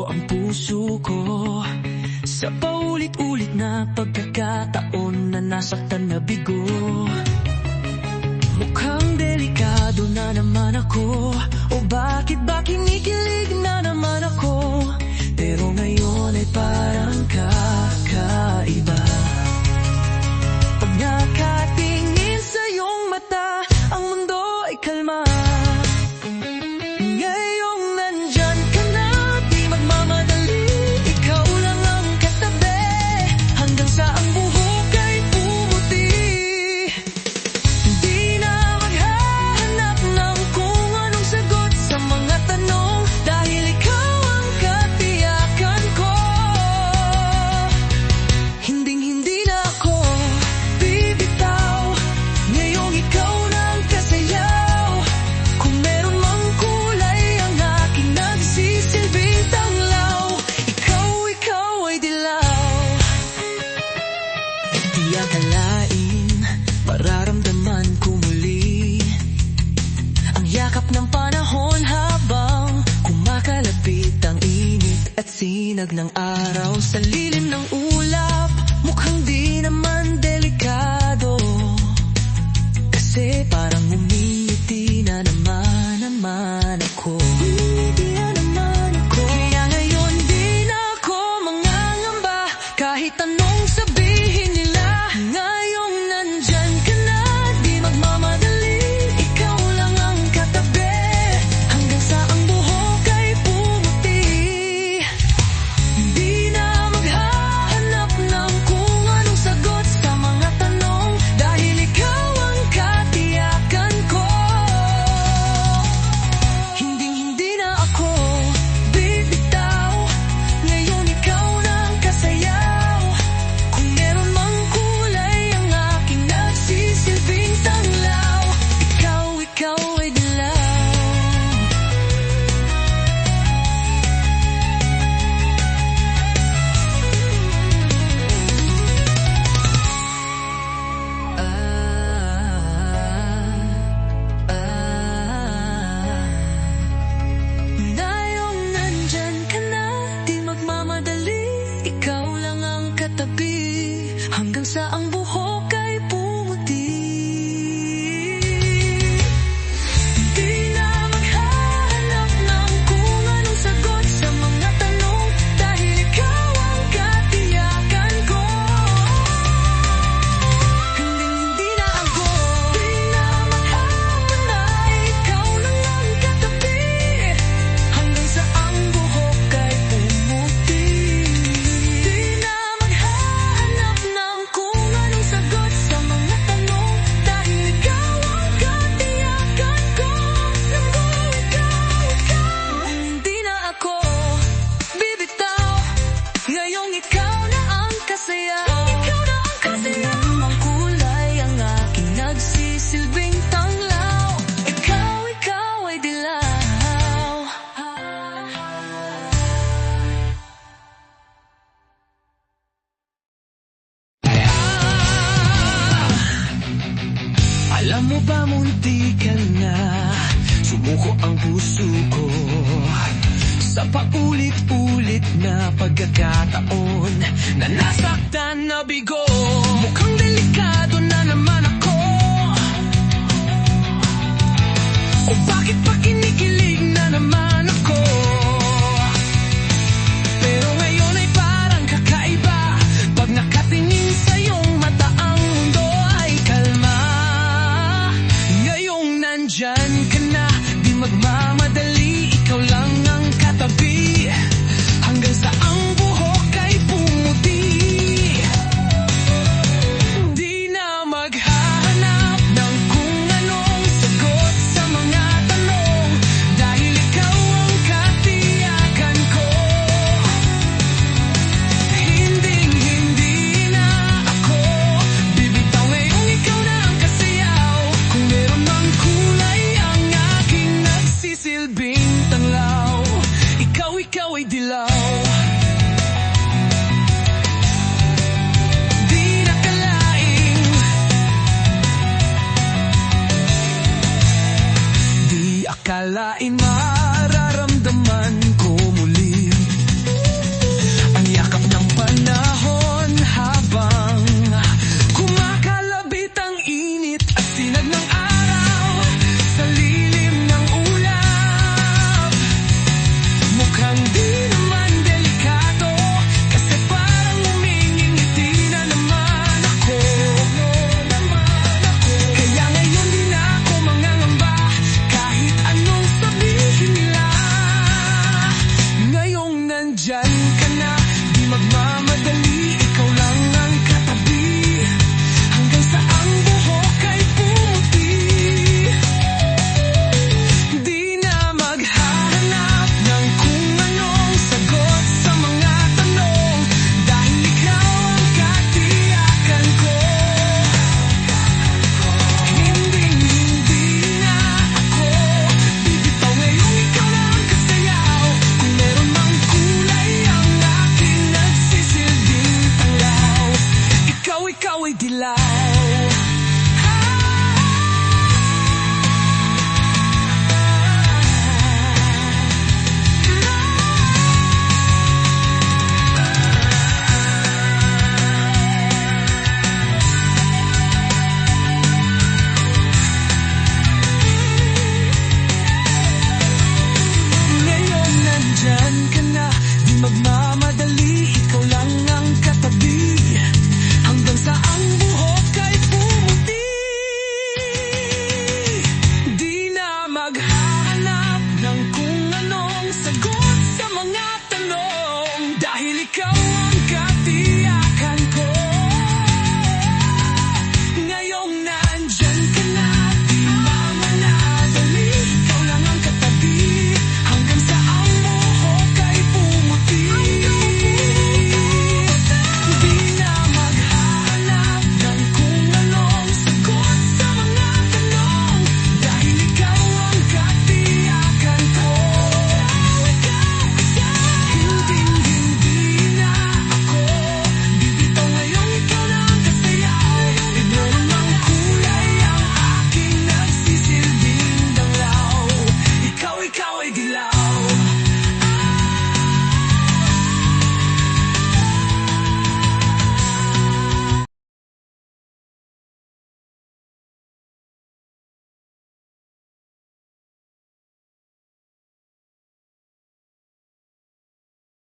Sumuko ang puso ko sa paulit-ulit na pagkakataon na nasaktan na bigo. Mukhang delikado na naman ako, o bakit ba kinikilig na naman ako? Pero ngayon ay parang kakaiba. Pag nakatingin sa iyong mata, ang mundo ay kalma. Ngayong nandyan ka na, di magmamadali, ikaw lang ang katabi, hanggang sa ang buhok ay pumuti. Di na maghahanap ng kung anong sagot sa mga tanong, dahil ikaw ang katiyakan ko. Hinding-hindi na ako bibitaw, ngayong ikaw na ang kasayaw. Kung meron mang kulay, ang aking nagsisilbing tanglaw. Ikaw ay dilaw. Di akalain, mararamdaman ko muli ang yakap ng panahon habang kumakalapit ang init at sinag ng araw. Sa lilim ng ulap, mukhang di naman delikado, kasi parang umiti na naman ako. Kaya ngayon di na ako mangangamba, kahit anong sabihin nila. Ngayong nandyan ka na, di magmamadali, ikaw lang ang katabi, hanggang sa ang buhok ay pumuti. Di na maghahanap ng kung anong sagot sa mga tanong, dahil ikaw ang katiyakan ko. Hinding-hindi na ako bibitaw, ngayon ikaw na ang kasayaw. Kung meron mang kulay, ang aking nagsisilbing tanglaw. Ikaw ay dilaw. Ngayong nandyan ka na, di magmamadali, ikaw lang ang katabi, hanggang sa ang buhok ay pumuti. Di na maghahanap ng kung anong sagot sa mga tanong, dahil ikaw ang katiyakan ko. Hinding-hindi na ako, di na maghapon na, ikaw lang ang katabi, hanggang sa ang buhok ay pumuti. Di na maghahanap ng kung anong sagot sa mga tanong, dahil ikaw ang katiyakan ko. Hindi na ako bibitaw, ngayong ikaw na ang kasayaw. Meron mang kulay, ang aking nagsisilbing tanglaw. Ikaw ay dilaw. Alam mo ba, muntikan na sumuko ang puso ko sa paulit-ulit na pagkakataon na nasaktan na bigo. Mukhang delikado na naman ako, o bakit pa kinikilig na naman ako? Pero ngayon ay parang kakaiba, pag nakatingin sa iyong mata, ang mundo ay kalma. Ngayong nandyan ka na, di magmamadali, ikaw lang ang katabi, hanggang sa ang buhok ay pumuti. Di na maghahanap ng kung anong sagot sa mga tanong, dahil ikaw ang katiyakan ko. Hinding-hindi na ako bibitaw, ngayong ikaw na ang kasayaw. Kung meron mang kulay, ang aking nagsisilbing tanglaw. Ikaw ay dilaw. Di nakalaing, di akalain